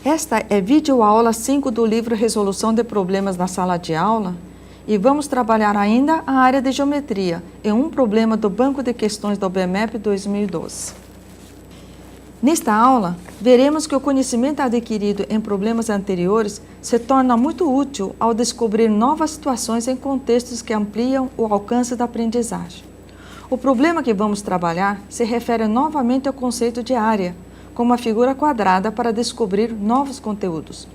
Esta é videoaula 5 do livro Resolução de Problemas na Sala de Aula e vamos trabalhar ainda a área de geometria em um problema do Banco de Questões do OBMEP 2012. Nesta aula, veremos que o conhecimento adquirido em problemas anteriores se torna muito útil ao descobrir novas situações em contextos que ampliam o alcance da aprendizagem. O problema que vamos trabalhar se refere novamente ao conceito de área, como uma figura quadrada para descobrir novos conteúdos.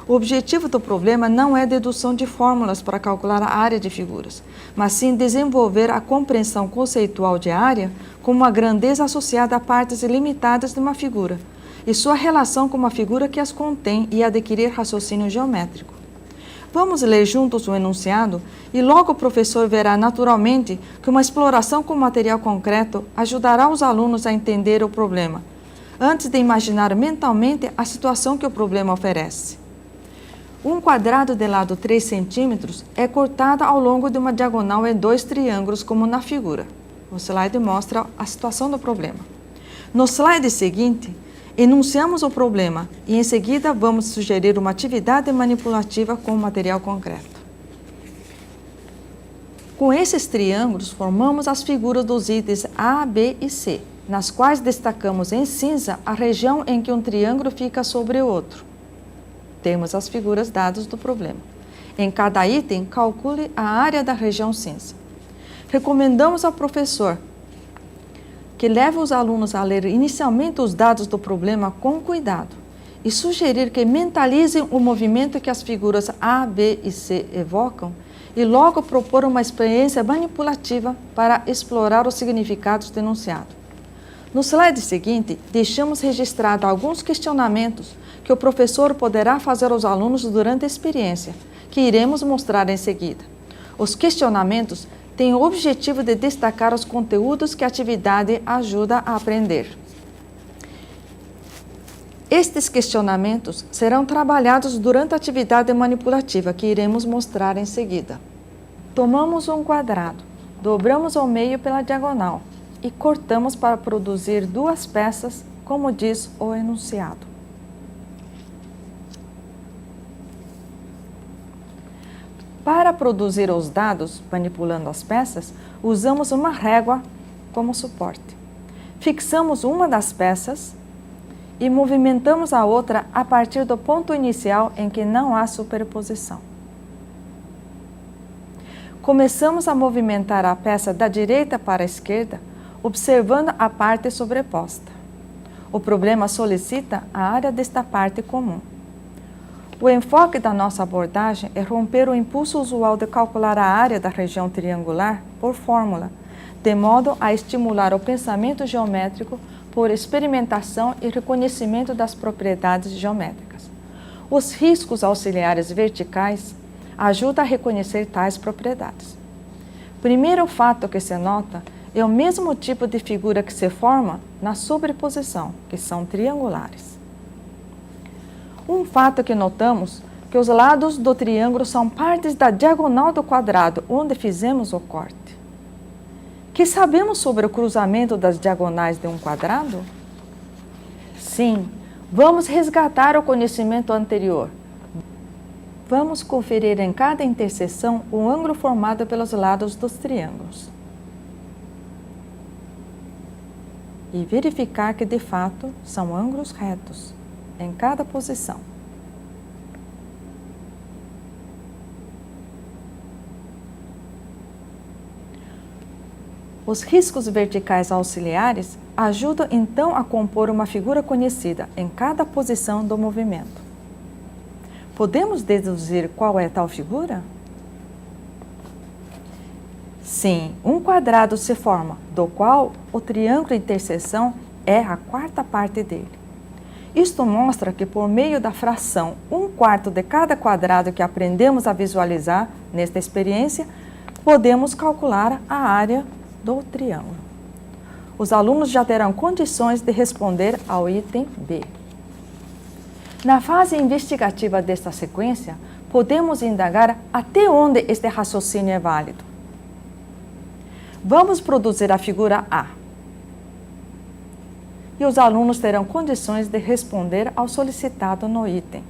O objetivo do problema não é dedução de fórmulas para calcular a área de figuras, mas sim desenvolver a compreensão conceitual de área como uma grandeza associada a partes ilimitadas de uma figura e sua relação com uma figura que as contém e adquirir raciocínio geométrico. Vamos ler juntos o enunciado e logo o professor verá naturalmente que uma exploração com material concreto ajudará os alunos a entender o problema, antes de imaginar mentalmente a situação que o problema oferece. Um quadrado de lado 3 centímetros é cortado ao longo de uma diagonal em 2 triângulos, como na figura. O slide mostra a situação do problema. No slide seguinte, enunciamos o problema e em seguida vamos sugerir uma atividade manipulativa com material concreto. Com esses triângulos, formamos as figuras dos itens A, B e C, nas quais destacamos em cinza a região em que um triângulo fica sobre o outro. Temos as figuras dadas do problema. Em cada item, calcule a área da região cinza. Recomendamos ao professor que leve os alunos a ler inicialmente os dados do problema com cuidado e sugerir que mentalizem o movimento que as figuras A, B e C evocam e logo propor uma experiência manipulativa para explorar os significados do enunciado. No slide seguinte, deixamos registrado alguns questionamentos que o professor poderá fazer aos alunos durante a experiência, que iremos mostrar em seguida. Os questionamentos têm o objetivo de destacar os conteúdos que a atividade ajuda a aprender. Estes questionamentos serão trabalhados durante a atividade manipulativa, que iremos mostrar em seguida. Tomamos um quadrado, dobramos ao meio pela diagonal e cortamos para produzir 2 peças, como diz o enunciado. Para produzir os dados, manipulando as peças, usamos uma régua como suporte. Fixamos uma das peças e movimentamos a outra a partir do ponto inicial em que não há superposição. Começamos a movimentar a peça da direita para a esquerda, observando a parte sobreposta. O problema solicita a área desta parte comum. O enfoque da nossa abordagem é romper o impulso usual de calcular a área da região triangular por fórmula, de modo a estimular o pensamento geométrico por experimentação e reconhecimento das propriedades geométricas. Os riscos auxiliares verticais ajudam a reconhecer tais propriedades. Primeiro fato que se nota é o mesmo tipo de figura que se forma na sobreposição, que são triangulares. Um fato que notamos que os lados do triângulo são partes da diagonal do quadrado, onde fizemos o corte. Que sabemos sobre o cruzamento das diagonais de um quadrado? Sim, vamos resgatar o conhecimento anterior. Vamos conferir em cada interseção o ângulo formado pelos lados dos triângulos e verificar que, de fato, são ângulos retos em cada posição. Os riscos verticais auxiliares ajudam então a compor uma figura conhecida em cada posição do movimento. Podemos deduzir qual é tal figura? Sim, um quadrado se forma, do qual o triângulo de interseção é a 4ª parte dele. Isto mostra que, por meio da fração 1/4 de cada quadrado que aprendemos a visualizar nesta experiência, podemos calcular a área do triângulo. Os alunos já terão condições de responder ao item B. Na fase investigativa desta sequência, podemos indagar até onde este raciocínio é válido. Vamos produzir a figura A. e os alunos terão condições de responder ao solicitado no item.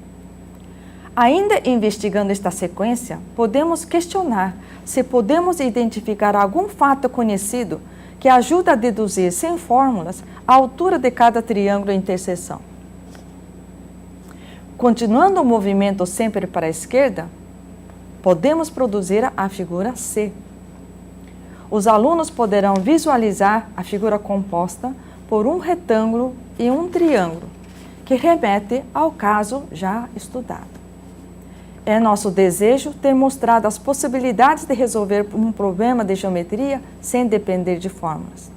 Ainda investigando esta sequência, podemos questionar se podemos identificar algum fato conhecido que ajuda a deduzir, sem fórmulas, a altura de cada triângulo em interseção. Continuando o movimento sempre para a esquerda, podemos produzir a figura C. Os alunos poderão visualizar a figura composta por um retângulo e um triângulo, que remete ao caso já estudado. É nosso desejo ter mostrado as possibilidades de resolver um problema de geometria sem depender de fórmulas.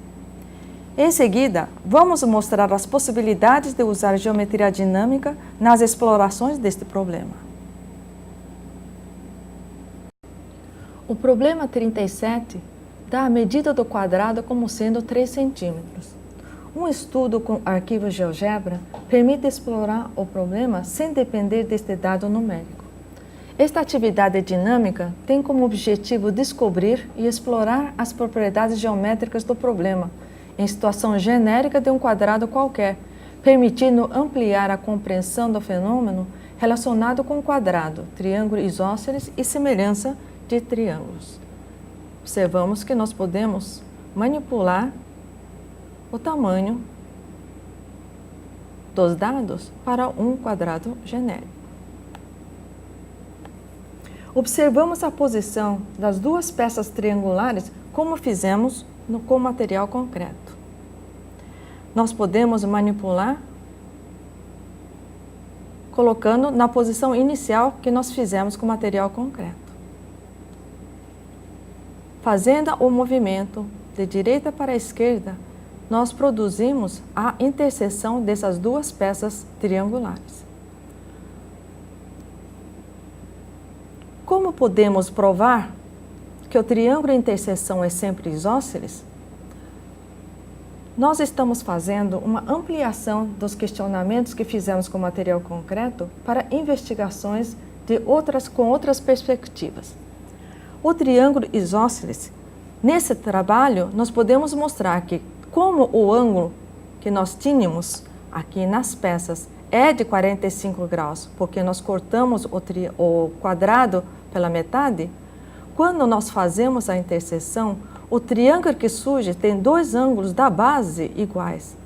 Em seguida, vamos mostrar as possibilidades de usar geometria dinâmica nas explorações deste problema. O problema 37 dá a medida do quadrado como sendo 3 centímetros. Um estudo com arquivo GeoGebra permite explorar o problema sem depender deste dado numérico. Esta atividade dinâmica tem como objetivo descobrir e explorar as propriedades geométricas do problema, em situação genérica de um quadrado qualquer, permitindo ampliar a compreensão do fenômeno relacionado com o quadrado, triângulo isósceles e semelhança de triângulos. Observamos que nós podemos manipular o tamanho dos dados para um quadrado genérico. Observamos a posição das duas peças triangulares como fizemos com material concreto. Nós podemos manipular colocando na posição inicial que nós fizemos com material concreto. Fazendo o movimento de direita para a esquerda, nós produzimos a interseção dessas duas peças triangulares. Como podemos provar que o triângulo de interseção é sempre isósceles? Nós estamos fazendo uma ampliação dos questionamentos que fizemos com material concreto para investigações com outras perspectivas. O triângulo isósceles, nesse trabalho, nós podemos mostrar que, como o ângulo que nós tínhamos aqui nas peças é de 45 graus, porque nós cortamos o quadrado pela metade, quando nós fazemos a interseção, o triângulo que surge tem dois ângulos da base iguais.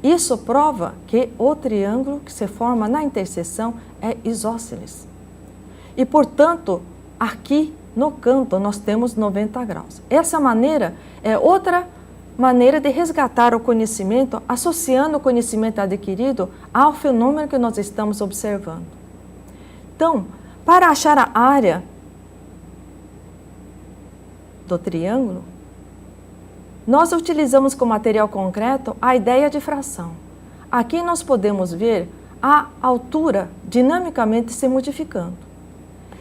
Isso prova que o triângulo que se forma na interseção é isósceles. E, portanto, aqui no canto nós temos 90 graus. Essa maneira é outra maneira de resgatar o conhecimento, associando o conhecimento adquirido ao fenômeno que nós estamos observando. Então, para achar a área do triângulo, nós utilizamos como material concreto a ideia de fração. Aqui nós podemos ver a altura dinamicamente se modificando.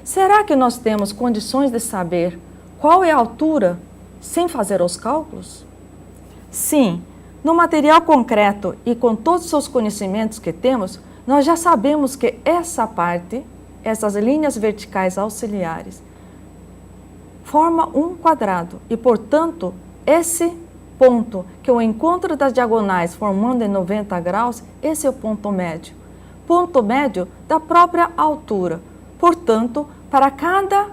Será que nós temos condições de saber qual é a altura sem fazer os cálculos? Sim, no material concreto e com todos os conhecimentos que temos, nós já sabemos que essa parte, essas linhas verticais auxiliares, forma um quadrado e, portanto, esse ponto, que é o encontro das diagonais formando em 90 graus, esse é o ponto médio. Ponto médio da própria altura. Portanto, para cada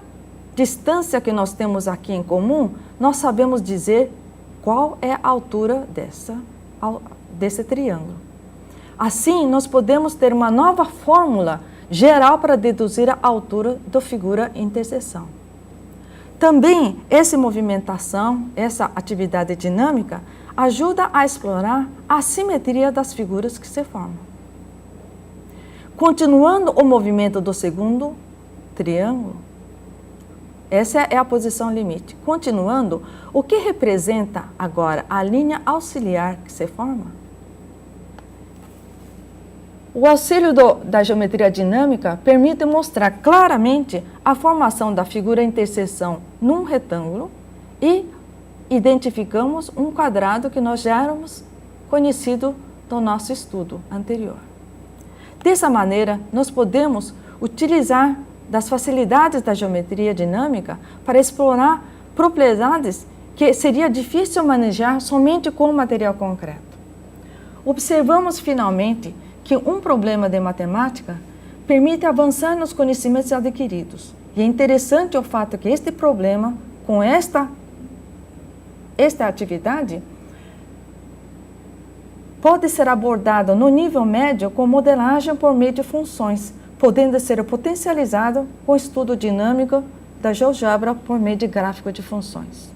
distância que nós temos aqui em comum, nós sabemos dizer qual é a altura desse triângulo. Assim, nós podemos ter uma nova fórmula geral para deduzir a altura da figura interseção. Também, essa movimentação, essa atividade dinâmica, ajuda a explorar a simetria das figuras que se formam. Continuando o movimento do segundo triângulo, essa é a posição limite. Continuando, o que representa agora a linha auxiliar que se forma? O auxílio da geometria dinâmica permite mostrar claramente a formação da figura interseção num retângulo e identificamos um quadrado que nós já éramos conhecido do nosso estudo anterior. Dessa maneira, nós podemos utilizar das facilidades da geometria dinâmica para explorar propriedades que seria difícil manejar somente com o material concreto. Observamos finalmente que um problema de matemática permite avançar nos conhecimentos adquiridos. E é interessante o fato que este problema, com esta atividade, pode ser abordado no nível médio com modelagem por meio de funções, podendo ser potencializado com estudo dinâmico da GeoGebra por meio de gráfico de funções.